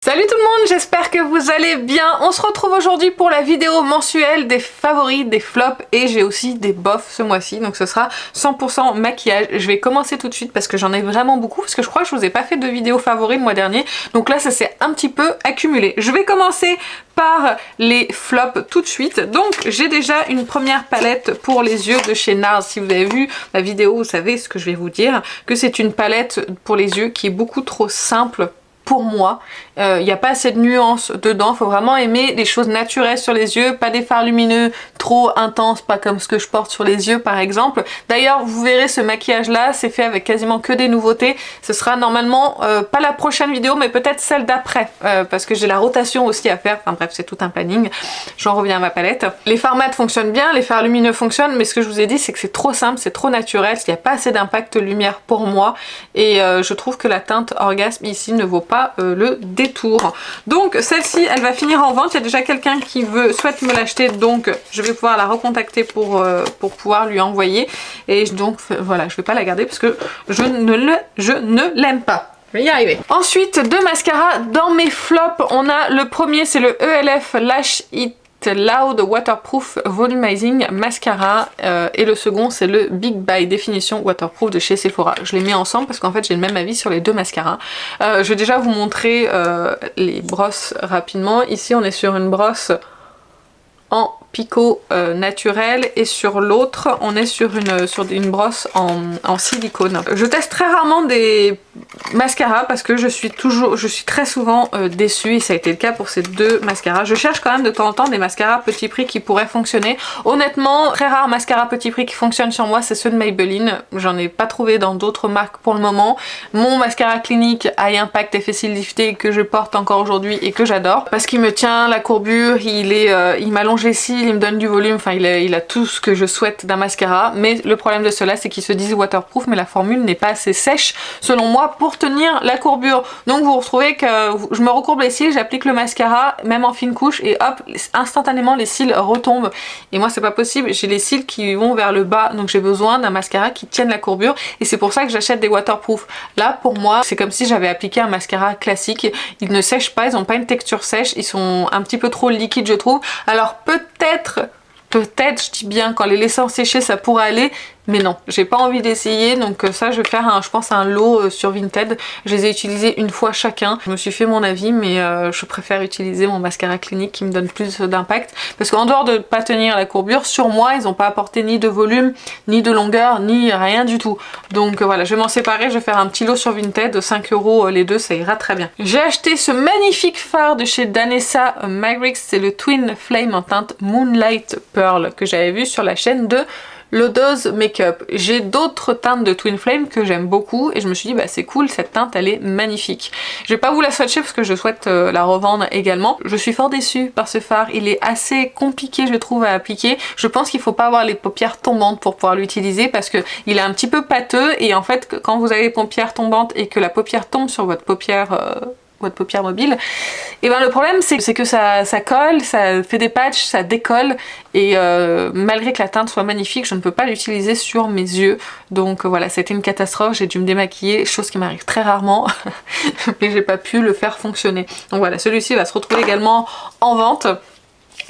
Salut tout le monde, j'espère que vous allez bien. On se retrouve aujourd'hui pour la vidéo mensuelle des favoris, des flops et j'ai aussi des bofs ce mois-ci. Donc ce sera 100% maquillage. Je vais commencer tout de suite parce que j'en ai vraiment beaucoup, parce que je crois que je vous ai pas fait de vidéo favoris le mois dernier. Donc là ça s'est un petit peu accumulé. Je vais commencer par les flops tout de suite. Donc j'ai déjà une première palette pour les yeux de chez NARS. Si vous avez vu ma vidéo, vous savez ce que je vais vous dire, que c'est une palette pour les yeux qui est beaucoup trop simple pour moi. Il n'y a pas assez de nuances dedans, faut vraiment aimer les choses naturelles sur les yeux, pas des fards lumineux trop intenses, pas comme ce que je porte sur les yeux par exemple. D'ailleurs vous verrez ce maquillage là, c'est fait avec quasiment que des nouveautés. Ce sera normalement pas la prochaine vidéo mais peut-être celle d'après, parce que j'ai la rotation aussi à faire, enfin bref c'est tout un planning. J'en reviens à ma palette. Les fards mat fonctionnent bien, les fards lumineux fonctionnent, mais ce que je vous ai dit c'est que c'est trop simple, c'est trop naturel, il n'y a pas assez d'impact lumière pour moi et je trouve que la teinte Orgasme ici ne vaut pas le détour. Donc celle-ci elle va finir en vente, il y a déjà quelqu'un qui souhaite me l'acheter, donc je vais pouvoir la recontacter pour pouvoir lui envoyer et donc voilà, je vais pas la garder parce que je ne l'aime pas. Je vais y arriver. Ensuite, deux mascaras dans mes flops, on a le premier c'est le ELF Lash It Loud Waterproof Volumizing Mascara et le second c'est le Big by Definition Waterproof de chez Sephora. Je les mets ensemble parce qu'en fait j'ai le même avis sur les deux mascaras. Je vais déjà vous montrer les brosses rapidement. Ici on est sur une brosse en picot naturel et sur l'autre on est sur une brosse en silicone. Je teste très rarement des mascaras parce que je suis très souvent déçue et ça a été le cas pour ces deux mascaras. Je cherche quand même de temps en temps des mascaras petit prix qui pourraient fonctionner. Honnêtement, très rares mascaras petit prix qui fonctionnent sur moi, c'est ceux de Maybelline. J'en ai pas trouvé dans d'autres marques pour le moment. Mon mascara clinique Eye Impact Effet Cils Lifté que je porte encore aujourd'hui et que j'adore parce qu'il me tient la courbure, il m'allonge les cils, il me donne du volume, enfin il a tout ce que je souhaite d'un mascara, mais le problème de cela c'est qu'ils se disent waterproof mais la formule n'est pas assez sèche selon moi pour tenir la courbure. Donc vous retrouvez que je me recourbe les cils, j'applique le mascara même en fine couche et hop, instantanément les cils retombent et moi c'est pas possible, j'ai les cils qui vont vers le bas donc j'ai besoin d'un mascara qui tienne la courbure et c'est pour ça que j'achète des waterproof. Là pour moi c'est comme si j'avais appliqué un mascara classique, ils ne sèchent pas, ils n'ont pas une texture sèche, ils sont un petit peu trop liquides je trouve. Alors peut-être, je dis bien, qu'en les laissant sécher ça pourrait aller, mais non, j'ai pas envie d'essayer, donc ça je vais faire je pense un lot sur Vinted. Je les ai utilisés une fois chacun, je me suis fait mon avis mais je préfère utiliser mon mascara clinique qui me donne plus d'impact parce qu'en dehors de pas tenir la courbure, sur moi ils ont pas apporté ni de volume, ni de longueur, ni rien du tout. Donc voilà, je vais m'en séparer, je vais faire un petit lot sur Vinted, 5 € les deux, ça ira très bien. J'ai acheté ce magnifique fard de chez Danessa Mavericks, c'est le Twin Flame en teinte Moonlight Pearl que j'avais vu sur la chaîne de Lodoz Makeup. J'ai d'autres teintes de Twin Flame que j'aime beaucoup et je me suis dit bah c'est cool, cette teinte elle est magnifique. Je vais pas vous la swatcher parce que je souhaite la revendre également. Je suis fort déçue par ce fard, il est assez compliqué je trouve à appliquer. Je pense qu'il faut pas avoir les paupières tombantes pour pouvoir l'utiliser parce que il est un petit peu pâteux et en fait quand vous avez les paupières tombantes et que la paupière tombe sur votre paupière mobile, et ben le problème c'est que ça colle, ça fait des patchs, ça décolle et malgré que la teinte soit magnifique je ne peux pas l'utiliser sur mes yeux, donc voilà, c'était une catastrophe, j'ai dû me démaquiller, chose qui m'arrive très rarement mais j'ai pas pu le faire fonctionner. Donc voilà, celui-ci va se retrouver également en vente.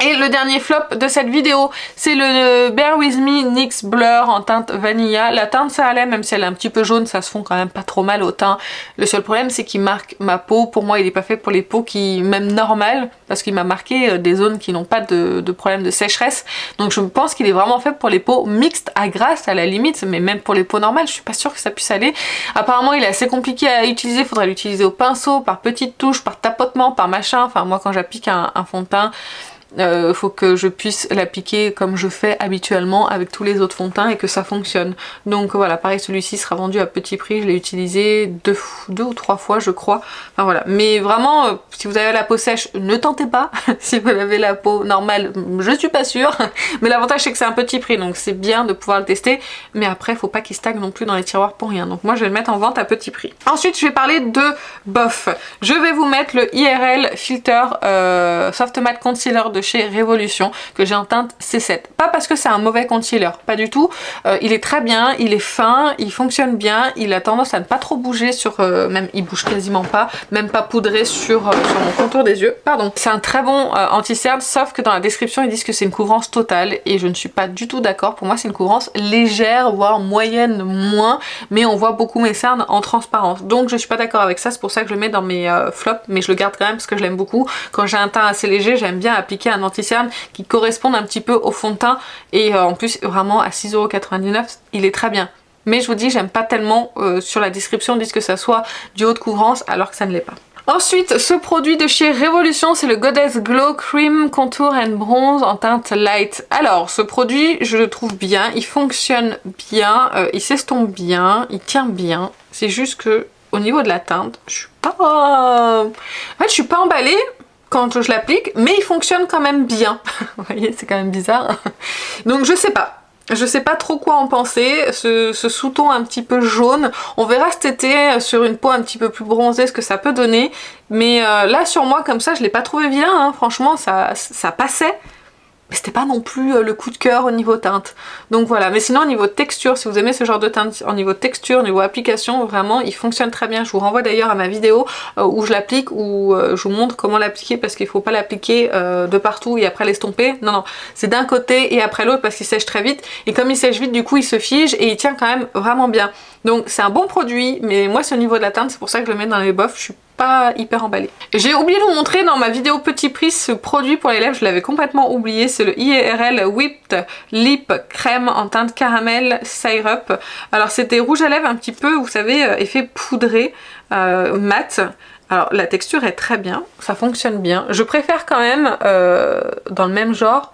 Et le dernier flop de cette vidéo, c'est le Bear With Me NYX Blur en teinte Vanilla. La teinte ça allait, même si elle est un petit peu jaune, ça se fond quand même pas trop mal au teint. Le seul problème c'est qu'il marque ma peau. Pour moi il est pas fait pour les peaux qui, même normales, parce qu'il m'a marqué des zones qui n'ont pas de problème de sécheresse. Donc je pense qu'il est vraiment fait pour les peaux mixtes à grasses à la limite, mais même pour les peaux normales je suis pas sûre que ça puisse aller. Apparemment il est assez compliqué à utiliser, faudrait l'utiliser au pinceau, par petites touches, par tapotement, par machin. Enfin moi quand j'applique un fond de teint, faut que je puisse l'appliquer comme je fais habituellement avec tous les autres fonds de teint et que ça fonctionne. Donc voilà, pareil celui-ci sera vendu à petit prix, je l'ai utilisé deux ou trois fois je crois. Enfin voilà, mais vraiment si vous avez la peau sèche ne tentez pas. Si vous avez la peau normale je suis pas sûre, mais l'avantage c'est que c'est un petit prix donc c'est bien de pouvoir le tester, mais après faut pas qu'il stagne non plus dans les tiroirs pour rien, donc moi je vais le mettre en vente à petit prix. Ensuite je vais parler de bof. Je vais vous mettre le IRL Filter Soft Matte Concealer de de chez Révolution que j'ai en teinte C7. Pas parce que c'est un mauvais concealer, pas du tout. Il est très bien, il est fin, il fonctionne bien, il a tendance à ne pas trop bouger sur... même il bouge quasiment pas, même pas poudré sur mon contour des yeux. Pardon. C'est un très bon anti-cerne, sauf que dans la description ils disent que c'est une couvrance totale et je ne suis pas du tout d'accord. Pour moi c'est une couvrance légère, voire moyenne moins, mais on voit beaucoup mes cernes en transparence. Donc je suis pas d'accord avec ça, c'est pour ça que je le mets dans mes flops, mais je le garde quand même parce que je l'aime beaucoup. Quand j'ai un teint assez léger, j'aime bien appliquer un anti-cerne qui corresponde un petit peu au fond de teint et en plus vraiment à 6,99 €, il est très bien. Mais je vous dis, j'aime pas tellement sur la description ils disent que ça soit du haut de couvrance alors que ça ne l'est pas. Ensuite, ce produit de chez Révolution, c'est le Goddess Glow Cream Contour and Bronze en teinte light. Alors, ce produit, je le trouve bien, il fonctionne bien, il s'estompe bien, il tient bien. C'est juste que au niveau de la teinte, je suis pas... En fait, je suis pas emballée quand je l'applique, mais il fonctionne quand même bien. Vous voyez, c'est quand même bizarre. Donc, je sais pas. Je sais pas trop quoi en penser, ce sous-ton un petit peu jaune. On verra cet été sur une peau un petit peu plus bronzée ce que ça peut donner. Mais là sur moi comme ça je l'ai pas trouvé vilain, hein. Franchement ça passait. Mais c'était pas non plus le coup de cœur au niveau teinte. Donc voilà, mais sinon au niveau texture, si vous aimez ce genre de teinte, au niveau texture, au niveau application, vraiment il fonctionne très bien. Je vous renvoie d'ailleurs à ma vidéo où je l'applique, où je vous montre comment l'appliquer parce qu'il faut pas l'appliquer de partout et après l'estomper. Non, non, c'est d'un côté et après l'autre parce qu'il sèche très vite. Et comme il sèche vite, du coup il se fige et il tient quand même vraiment bien. Donc c'est un bon produit, mais moi c'est au niveau de la teinte, c'est pour ça que je le mets dans les bofs. Je suis pas hyper emballée. J'ai oublié de vous montrer dans ma vidéo petit prix ce produit pour les lèvres, je l'avais complètement oublié, c'est le IRL Whipped Lip Crème en teinte caramel syrup. Alors c'est des rouges à lèvres un petit peu, vous savez, effet poudré, mat. Alors la texture est très bien, ça fonctionne bien. Je préfère quand même, dans le même genre,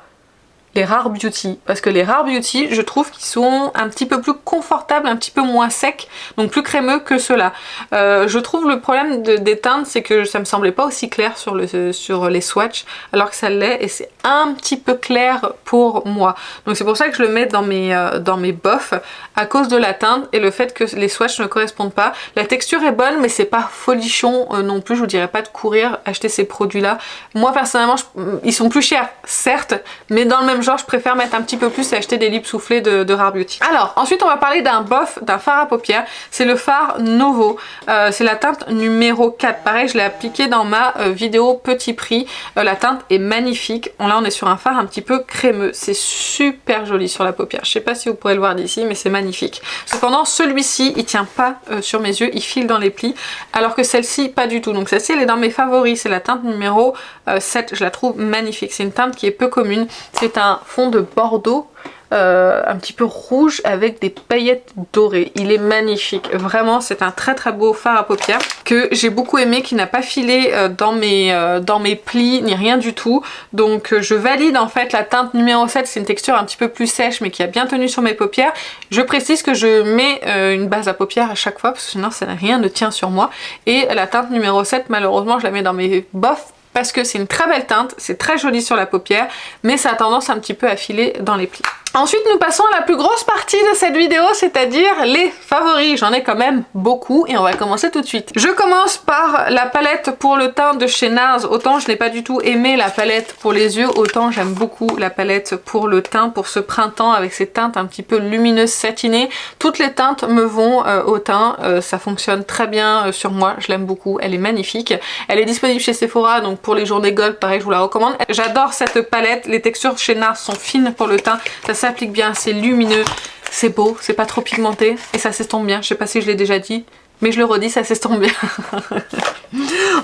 les Rare Beauty, parce que les Rare Beauty je trouve qu'ils sont un petit peu plus confortables, un petit peu moins secs, donc plus crémeux que ceux-là. Je trouve le problème des teintes c'est que ça me semblait pas aussi clair sur les swatchs alors que ça l'est et c'est un petit peu clair pour moi. Donc c'est pour ça que je le mets dans mes bofs à cause de la teinte et le fait que les swatchs ne correspondent pas. La texture est bonne mais c'est pas folichon non plus, je vous dirais pas de courir acheter ces produits là. Moi personnellement ils sont plus chers certes, mais dans le même genre je préfère mettre un petit peu plus et acheter des lips soufflés de Rare Beauty. Alors ensuite on va parler d'un bof, d'un fard à paupières, c'est le fard Novo, c'est la teinte numéro 4, pareil je l'ai appliqué dans ma vidéo petit prix, la teinte est magnifique, là on est sur un fard un petit peu crémeux, c'est super joli sur la paupière, je sais pas si vous pourrez le voir d'ici mais c'est magnifique. Cependant celui-ci il tient pas sur mes yeux, il file dans les plis, alors que celle-ci pas du tout, donc celle-ci elle est dans mes favoris, c'est la teinte numéro 7, je la trouve magnifique, c'est une teinte qui est peu commune, c'est un fond de bordeaux un petit peu rouge avec des paillettes dorées, il est magnifique, vraiment c'est un très très beau fard à paupières que j'ai beaucoup aimé, qui n'a pas filé dans mes plis ni rien du tout, donc je valide en fait la teinte numéro 7, c'est une texture un petit peu plus sèche mais qui a bien tenu sur mes paupières. Je précise que je mets une base à paupières à chaque fois parce que sinon rien ne tient sur moi, et la teinte numéro 7 malheureusement je la mets dans mes bofs parce que c'est une très belle teinte, c'est très joli sur la paupière, mais ça a tendance un petit peu à filer dans les plis. Ensuite nous passons à la plus grosse partie de cette vidéo, c'est-à-dire les favoris. J'en ai quand même beaucoup et on va commencer tout de suite. Je commence par la palette pour le teint de chez NARS. Autant je n'ai pas du tout aimé la palette pour les yeux, autant j'aime beaucoup la palette pour le teint, pour ce printemps avec ces teintes un petit peu lumineuses satinées. Toutes les teintes me vont au teint, ça fonctionne très bien sur moi, je l'aime beaucoup, elle est magnifique. Elle est disponible chez Sephora, donc pour les journées gold, pareil je vous la recommande. J'adore cette palette, les textures chez NARS sont fines pour le teint, ça s'applique bien, c'est lumineux, c'est beau, c'est pas trop pigmenté et ça s'estompe bien. Je sais pas si je l'ai déjà dit, mais je le redis, ça s'estompe bien.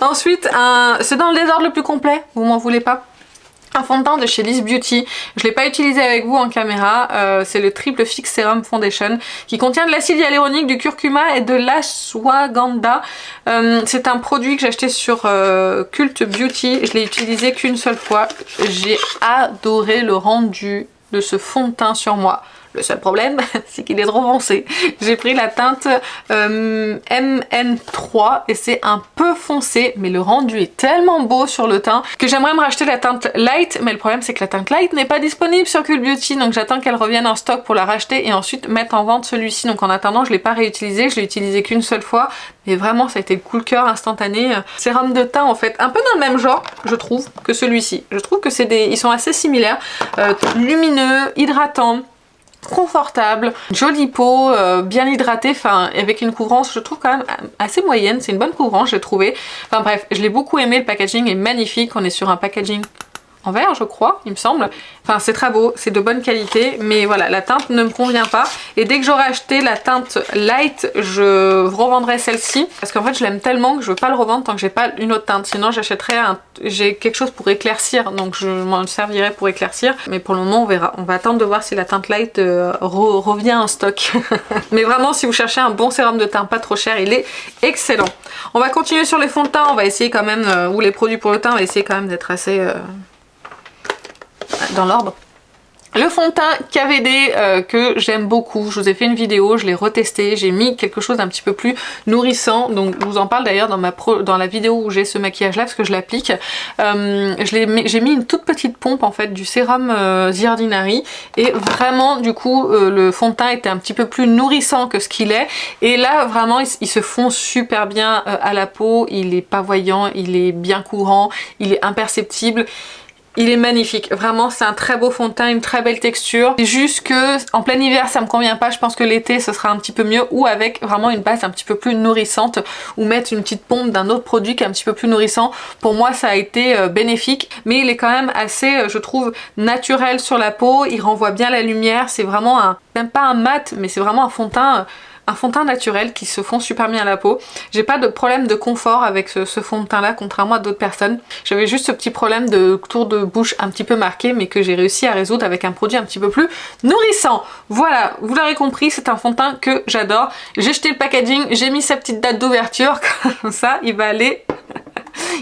Ensuite, c'est dans le désordre le plus complet, vous m'en voulez pas. Un fond de teint de chez Liss Beauty, je l'ai pas utilisé avec vous en caméra, c'est le Triple Fix Serum Foundation qui contient de l'acide hyaluronique, du curcuma et de l'ashwagandha. C'est un produit que j'ai acheté sur Cult Beauty, je l'ai utilisé qu'une seule fois, j'ai adoré le rendu de ce fond de teint sur moi. Le seul problème, c'est qu'il est trop foncé. J'ai pris la teinte MN3 et c'est un peu foncé, mais le rendu est tellement beau sur le teint que j'aimerais me racheter la teinte light, mais le problème c'est que la teinte light n'est pas disponible sur Cult Beauty, donc j'attends qu'elle revienne en stock pour la racheter et ensuite mettre en vente celui-ci. Donc en attendant, je l'ai pas réutilisé, je l'ai utilisé qu'une seule fois, mais vraiment ça a été le coup de cœur instantané. Sérum de teint en fait, un peu dans le même genre, je trouve, que celui-ci. Je trouve que ils sont assez similaires, lumineux, hydratants, confortable, jolie peau, bien hydratée, enfin avec une couvrance je trouve quand même assez moyenne, c'est une bonne couvrance j'ai trouvé. Enfin bref, je l'ai beaucoup aimé, le packaging est magnifique, on est sur un packaging en verre je crois, il me semble. Enfin c'est très beau, c'est de bonne qualité, mais voilà, la teinte ne me convient pas. Et dès que j'aurai acheté la teinte light, je revendrai celle-ci. Parce qu'en fait je l'aime tellement que je veux pas le revendre tant que j'ai pas une autre teinte. Sinon j'achèterai j'ai quelque chose pour éclaircir, donc je m'en servirai pour éclaircir. Mais pour le moment on verra. On va attendre de voir si la teinte light revient en stock. Mais vraiment si vous cherchez un bon sérum de teint pas trop cher, il est excellent. On va continuer sur les fonds de teint, on va essayer quand même, ou les produits pour le teint, on va essayer quand même d'être assez... dans l'ordre. Le fond de teint KVD que j'aime beaucoup, je vous ai fait une vidéo, je l'ai retesté, j'ai mis quelque chose d'un petit peu plus nourrissant, donc je vous en parle d'ailleurs dans la vidéo où j'ai ce maquillage là parce que je l'applique. J'ai mis une toute petite pompe en fait du sérum The Ordinary et vraiment du coup le fond de teint était un petit peu plus nourrissant que ce qu'il est et là vraiment il se fond super bien à la peau, il est pas voyant, il est bien courant, il est imperceptible. Il est magnifique, vraiment c'est un très beau fond de teint, une très belle texture. C'est juste que en plein hiver ça me convient pas, je pense que l'été ce sera un petit peu mieux ou avec vraiment une base un petit peu plus nourrissante ou mettre une petite pompe d'un autre produit qui est un petit peu plus nourrissant. Pour moi ça a été bénéfique, mais il est quand même assez, je trouve, naturel sur la peau, il renvoie bien la lumière, c'est vraiment même pas un mat, mais c'est vraiment un fond de teint naturel qui se fond super bien à la peau. J'ai pas de problème de confort avec ce fond de teint là contrairement à d'autres personnes. J'avais juste ce petit problème de tour de bouche un petit peu marqué mais que j'ai réussi à résoudre avec un produit un petit peu plus nourrissant. Voilà, vous l'aurez compris, c'est un fond de teint que j'adore. J'ai jeté le packaging, j'ai mis sa petite date d'ouverture, comme ça il va aller,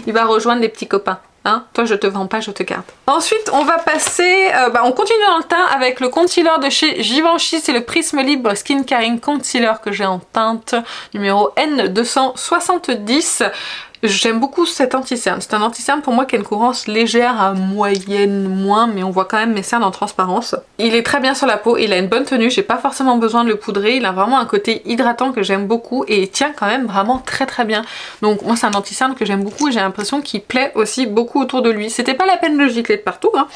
il va rejoindre les petits copains. Hein, toi je te vends pas, je te garde. Ensuite on va passer, on continue dans le teint avec le concealer de chez Givenchy, c'est le Prisme Libre Skin Caring Concealer que j'ai en teinte numéro N270. J'aime beaucoup cet anti-cerne. C'est un anti-cerne pour moi qui a une couvrance légère à moyenne moins, mais on voit quand même mes cernes en transparence. Il est très bien sur la peau, il a une bonne tenue, j'ai pas forcément besoin de le poudrer, il a vraiment un côté hydratant que j'aime beaucoup et il tient quand même vraiment très très bien. Donc moi c'est un anti-cerne que j'aime beaucoup et j'ai l'impression qu'il plaît aussi beaucoup autour de lui. C'était pas la peine de le gicler de partout, hein.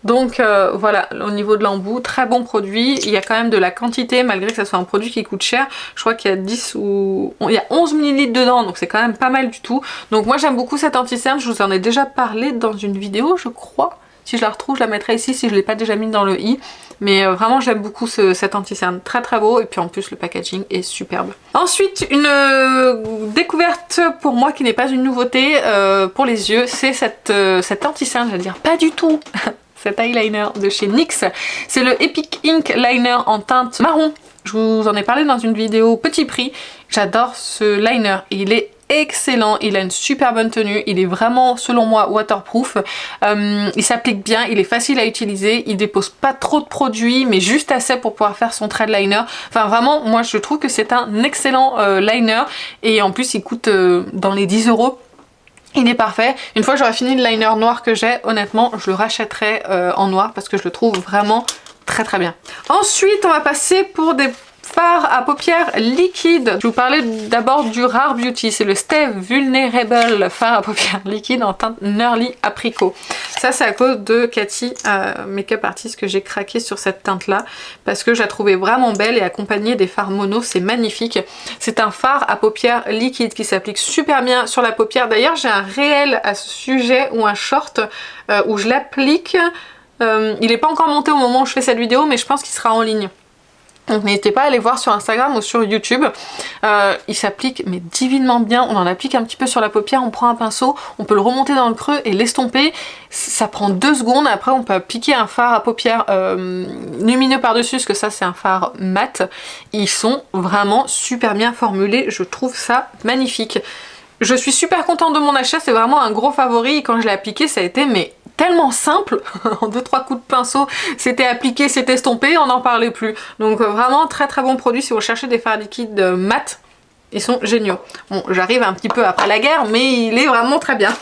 Donc voilà, au niveau de l'embout, très bon produit. Il y a quand même de la quantité malgré que ça soit un produit qui coûte cher. Je crois qu'il y a 10 ou... il y a 11 ml dedans, donc c'est quand même pas mal du tout. Donc moi j'aime beaucoup cet anti-cerne, je vous en ai déjà parlé dans une vidéo je crois. Si je la retrouve, je la mettrai ici si je l'ai pas déjà mis dans le i. Mais vraiment j'aime beaucoup cet anti-cerne, très très beau. Et puis en plus le packaging est superbe. Ensuite une découverte pour moi qui n'est pas une nouveauté pour les yeux, c'est cet anti-cerne, j'allais dire pas du tout. Cet eyeliner de chez NYX, c'est le Epic Ink Liner en teinte marron. Je vous en ai parlé dans une vidéo petit prix. J'adore ce liner, il est excellent, il a une super bonne tenue, il est vraiment selon moi waterproof, il s'applique bien, il est facile à utiliser, il dépose pas trop de produits mais juste assez pour pouvoir faire son trait de liner. Enfin vraiment moi je trouve que c'est un excellent liner et en plus il coûte dans les 10 €. Il est parfait. Une fois que j'aurai fini le liner noir que j'ai, honnêtement, je le rachèterai en noir parce que je le trouve vraiment très très bien. Ensuite, on va passer pour des fards à paupières liquides. Je vous parlais d'abord du Rare Beauty, c'est le Stay Vulnerable fard à paupières liquide en teinte Nerly Apricot. Ça c'est à cause de Cathy, make-up artist, que j'ai craqué sur cette teinte là parce que je la trouvais vraiment belle et accompagnée des fards mono, c'est magnifique. C'est un fard à paupières liquide qui s'applique super bien sur la paupière. D'ailleurs j'ai un réel à ce sujet ou un short où je l'applique. Il n'est pas encore monté au moment où je fais cette vidéo mais je pense qu'il sera en ligne. Donc n'hésitez pas à aller voir sur Instagram ou sur YouTube. Il s'applique mais divinement bien. On en applique un petit peu sur la paupière, on prend un pinceau, on peut le remonter dans le creux et l'estomper. Ça prend 2 secondes. Après on peut appliquer un fard à paupières lumineux par-dessus, parce que ça c'est un fard mat. Ils sont vraiment super bien formulés. Je trouve ça magnifique. Je suis super contente de mon achat, c'est vraiment un gros favori. Et quand je l'ai appliqué ça a été mais tellement simple, en 2-3 coups de pinceau, c'était appliqué, c'était estompé, on n'en parlait plus. Donc vraiment très très bon produit si vous cherchez des fards liquides mat. Ils sont géniaux. Bon, j'arrive un petit peu après la guerre, mais il est vraiment très bien.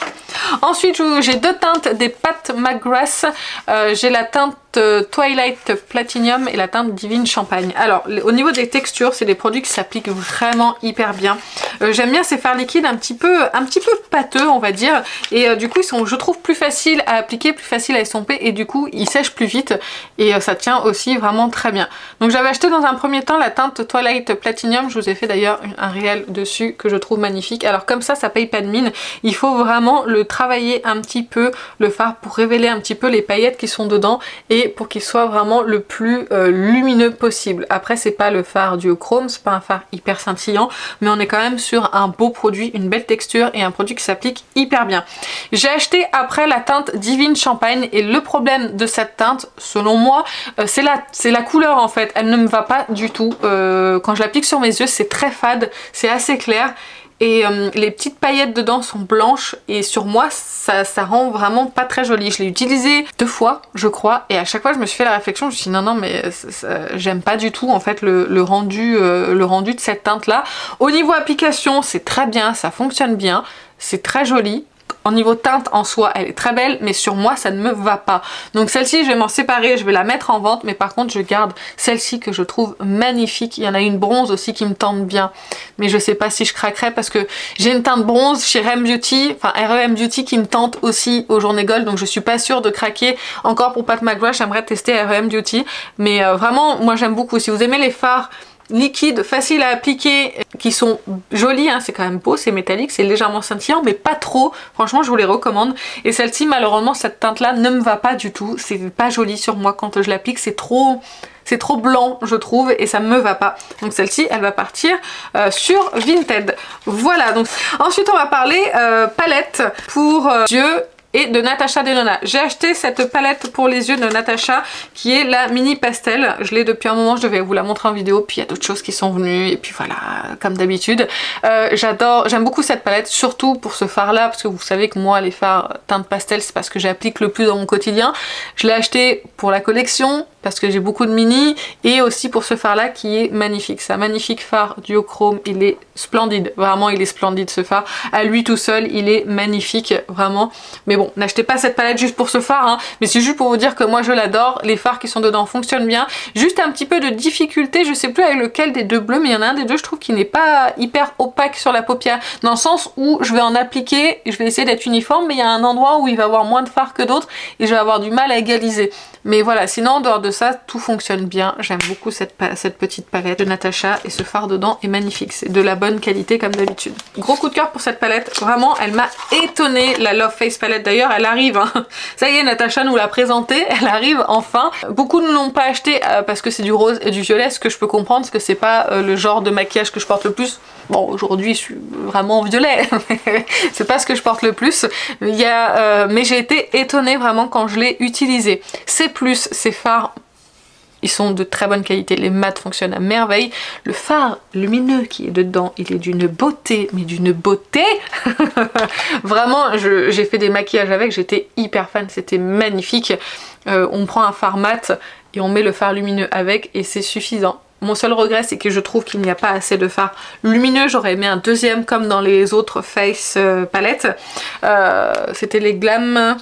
Ensuite, j'ai deux teintes des Pat McGrath. J'ai la teinte Twilight Platinum et la teinte Divine Champagne. Alors, au niveau des textures, c'est des produits qui s'appliquent vraiment hyper bien. J'aime bien ces fards liquides un petit peu pâteux, on va dire. Et du coup, ils sont, je trouve, plus faciles à appliquer, plus faciles à estomper. Et du coup, ils sèchent plus vite. Et ça tient aussi vraiment très bien. Donc, j'avais acheté dans un premier temps la teinte Twilight Platinum. Je vous ai fait d'ailleurs un réel dessus que je trouve magnifique. Alors, comme ça paye pas de mine. Il faut vraiment le travailler un petit peu, le fard, pour révéler un petit peu les paillettes qui sont dedans. Et pour qu'il soit vraiment le plus lumineux possible. Après, c'est pas le fard duochrome, c'est pas un fard hyper scintillant, mais on est quand même sur un beau produit, une belle texture et un produit qui s'applique hyper bien. J'ai acheté après la teinte Divine Champagne et le problème de cette teinte, selon moi, c'est la couleur en fait. Elle ne me va pas du tout. Quand je l'applique sur mes yeux, c'est très fade, c'est assez clair. Et les petites paillettes dedans sont blanches et sur moi ça rend vraiment pas très joli. Je l'ai utilisé 2 fois je crois et à chaque fois je me suis fait la réflexion, je me suis dit non mais j'aime pas du tout en fait le rendu de cette teinte là. Au niveau application c'est très bien, ça fonctionne bien, c'est très joli. Au niveau teinte en soi, elle est très belle, mais sur moi, ça ne me va pas. Donc celle-ci, je vais m'en séparer, je vais la mettre en vente, mais par contre, je garde celle-ci que je trouve magnifique. Il y en a une bronze aussi qui me tente bien, mais je sais pas si je craquerai parce que j'ai une teinte bronze chez REM Beauty, enfin REM Beauty qui me tente aussi aux journées gold, donc je suis pas sûre de craquer encore pour Pat McGrath. J'aimerais tester REM Beauty, mais vraiment, moi j'aime beaucoup. Si vous aimez les fards liquides, faciles à appliquer, qui sont jolis, hein, c'est quand même beau, c'est métallique, c'est légèrement scintillant, mais pas trop. Franchement, je vous les recommande. Et celle-ci, malheureusement, cette teinte-là ne me va pas du tout. C'est pas joli sur moi quand je l'applique, c'est trop blanc, je trouve, et ça me va pas. Donc celle-ci, elle va partir sur Vinted. Voilà, donc ensuite, on va parler palette pour yeux et de Natasha Denona. J'ai acheté cette palette pour les yeux de Natasha qui est la mini pastel. Je l'ai depuis un moment, je devais vous la montrer en vidéo, puis il y a d'autres choses qui sont venues et puis voilà, comme d'habitude. J'aime beaucoup cette palette, surtout pour ce fard là, parce que vous savez que moi les fards teintes pastel c'est parce que j'applique le plus dans mon quotidien. Je l'ai acheté pour la collection parce que j'ai beaucoup de mini et aussi pour ce fard là qui est magnifique. C'est un magnifique fard duochrome, il est splendide, vraiment il est splendide ce fard. À lui tout seul, il est magnifique, vraiment. Mais bon, n'achetez pas cette palette juste pour ce fard, hein, mais c'est juste pour vous dire que moi je l'adore, les fards qui sont dedans fonctionnent bien. Juste un petit peu de difficulté, je sais plus avec lequel des deux bleus, mais il y en a un des deux je trouve qui n'est pas hyper opaque sur la paupière, dans le sens où je vais en appliquer, je vais essayer d'être uniforme, mais il y a un endroit où il va avoir moins de fard que d'autres et je vais avoir du mal à égaliser. Mais voilà, sinon en dehors de ça, tout fonctionne bien. J'aime beaucoup cette petite palette de Natasha et ce fard dedans est magnifique. C'est de la bonne qualité comme d'habitude. Gros coup de cœur pour cette palette. Vraiment, elle m'a étonnée, la Love Face palette. D'ailleurs, elle arrive. Hein. Ça y est, Natasha nous l'a présentée. Elle arrive enfin. Beaucoup ne l'ont pas acheté parce que c'est du rose et du violet, ce que je peux comprendre, parce que c'est pas le genre de maquillage que je porte le plus. Bon, aujourd'hui, je suis vraiment violet. C'est pas ce que je porte le plus. Mais j'ai été étonnée vraiment quand je l'ai utilisé. C'est plus, ces fards, ils sont de très bonne qualité, les mats fonctionnent à merveille. Le fard lumineux qui est dedans, il est d'une beauté, mais d'une beauté. Vraiment, j'ai fait des maquillages avec, j'étais hyper fan, c'était magnifique. On prend un fard mat et on met le fard lumineux avec et c'est suffisant. Mon seul regret, c'est que je trouve qu'il n'y a pas assez de fard lumineux. J'aurais aimé un deuxième comme dans les autres Face palettes. C'était les Glam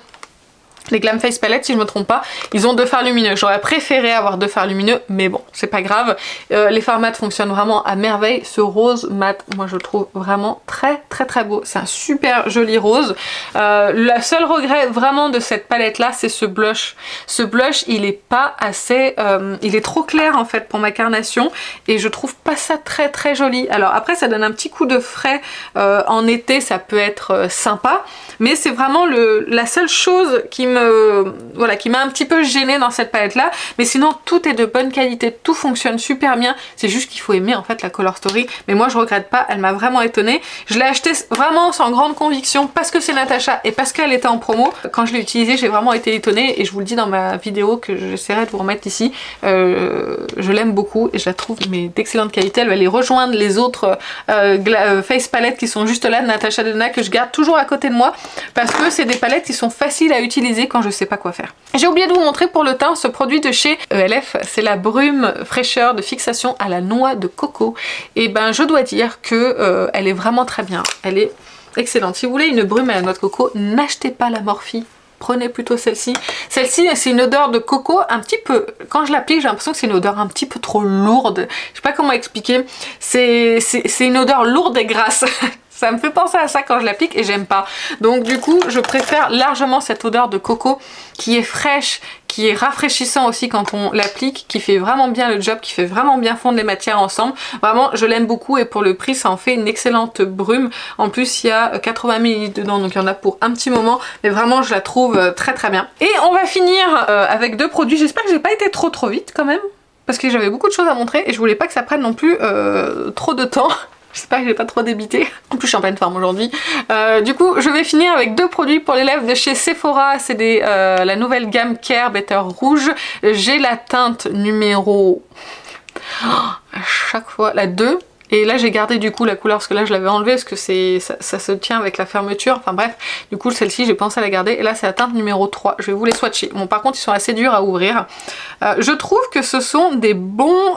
Face Palette si je me trompe pas, ils ont 2 fards lumineux. J'aurais préféré avoir 2 fards lumineux, mais bon, c'est pas grave. Les fards mat fonctionnent vraiment à merveille. Ce rose mat, moi je le trouve vraiment très beau. C'est un super joli rose. Le seul regret vraiment de cette palette là, c'est ce blush. Ce blush, il est pas assez... il est trop clair en fait pour ma carnation et je trouve pas ça très joli. Alors après, ça donne un petit coup de frais en été, ça peut être sympa, mais c'est vraiment la seule chose qui m'a un petit peu gênée dans cette palette là, mais sinon tout est de bonne qualité, tout fonctionne super bien. C'est juste qu'il faut aimer en fait la Color Story, mais moi je regrette pas, elle m'a vraiment étonnée. Je l'ai achetée vraiment sans grande conviction parce que c'est Natasha et parce qu'elle était en promo. Quand je l'ai utilisée, j'ai vraiment été étonnée et je vous le dis dans ma vidéo que j'essaierai de vous remettre ici. Je l'aime beaucoup et je la trouve d'excellente qualité. Elle va aller rejoindre les autres face palettes qui sont juste là de Natasha Denona, que je garde toujours à côté de moi parce que c'est des palettes qui sont faciles à utiliser, utiliser quand je sais pas quoi faire. J'ai oublié de vous montrer pour le teint ce produit de chez ELF, c'est la brume fraîcheur de fixation à la noix de coco. Et ben je dois dire que elle est vraiment très bien, elle est excellente. Si vous voulez une brume à la noix de coco, n'achetez pas la Morphe. Prenez plutôt celle-ci. Celle-ci, c'est une odeur de coco un petit peu... Quand je l'applique, j'ai l'impression que c'est une odeur un petit peu trop lourde. Je sais pas comment expliquer. C'est une odeur lourde et grasse. Ça me fait penser à ça quand je l'applique et j'aime pas. Donc du coup, je préfère largement cette odeur de coco qui est fraîche, qui est rafraîchissant aussi quand on l'applique, qui fait vraiment bien le job, qui fait vraiment bien fondre les matières ensemble. Vraiment, je l'aime beaucoup et pour le prix, ça en fait une excellente brume. En plus, il y a 80 ml dedans, donc il y en a pour un petit moment. Mais vraiment, je la trouve très très bien. Et on va finir avec deux produits. J'espère que j'ai pas été trop vite quand même, parce que j'avais beaucoup de choses à montrer et je voulais pas que ça prenne non plus trop de temps. J'espère que j'ai pas trop débité. En plus, je suis en pleine forme aujourd'hui. Du coup, je vais finir avec deux produits pour les lèvres de chez Sephora. C'est la nouvelle gamme Care Better Rouge. J'ai la teinte numéro... à chaque fois, la 2. Et là j'ai gardé du coup la couleur parce que là je l'avais enlevée parce que ça se tient avec la fermeture, enfin bref, du coup celle-ci j'ai pensé à la garder et là c'est la teinte numéro 3, je vais vous les swatcher. Bon par contre ils sont assez durs à ouvrir. Je trouve que ce sont des bons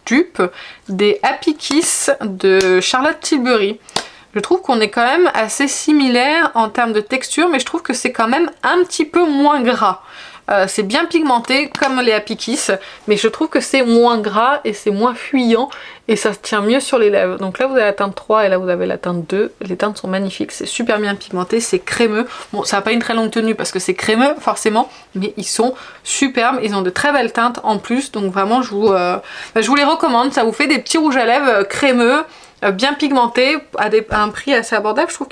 dupes des Happy Kiss de Charlotte Tilbury. Je trouve qu'on est quand même assez similaires en termes de texture, mais je trouve que c'est quand même un petit peu moins gras. C'est bien pigmenté comme les Happy Kiss, mais je trouve que c'est moins gras et c'est moins fuyant et ça se tient mieux sur les lèvres. Donc là vous avez la teinte 3 et là vous avez la teinte 2. Les teintes sont magnifiques, c'est super bien pigmenté, c'est crémeux. Bon, ça n'a pas une très longue tenue parce que c'est crémeux forcément, mais ils sont superbes, ils ont de très belles teintes en plus, donc vraiment je vous les recommande. Ça vous fait des petits rouges à lèvres crémeux, bien pigmentés, à un prix assez abordable. Je crois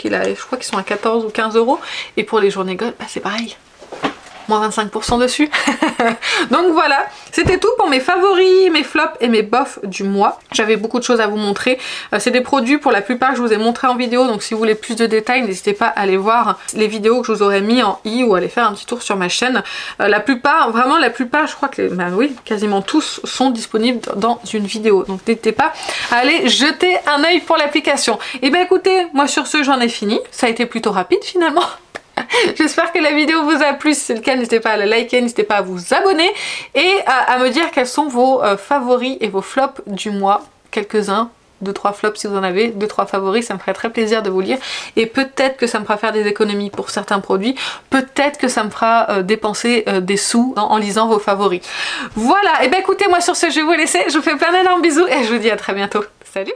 qu'ils sont à 14 ou 15 €. Et pour les journées gold, bah c'est pareil. Moins 25% dessus. Donc voilà, c'était tout pour mes favoris, mes flops et mes bofs du mois. J'avais beaucoup de choses à vous montrer. C'est des produits pour la plupart que je vous ai montré en vidéo, donc si vous voulez plus de détails, n'hésitez pas à aller voir les vidéos que je vous aurais mis en i ou aller faire un petit tour sur ma chaîne. La plupart, vraiment la plupart, je crois que oui, quasiment tous sont disponibles dans une vidéo. Donc n'hésitez pas à aller jeter un œil pour l'application. Et bien écoutez, moi sur ce j'en ai fini. Ça a été plutôt rapide finalement. J'espère que la vidéo vous a plu, si c'est le cas n'hésitez pas à la liker, n'hésitez pas à vous abonner et à me dire quels sont vos favoris et vos flops du mois, quelques-uns, 2-3 flops si vous en avez, 2-3 favoris, ça me ferait très plaisir de vous lire et peut-être que ça me fera faire des économies pour certains produits, peut-être que ça me fera dépenser des sous en lisant vos favoris. Voilà, et bien écoutez, moi sur ce je vais vous laisser, je vous fais plein d'énormes bisous et je vous dis à très bientôt, salut!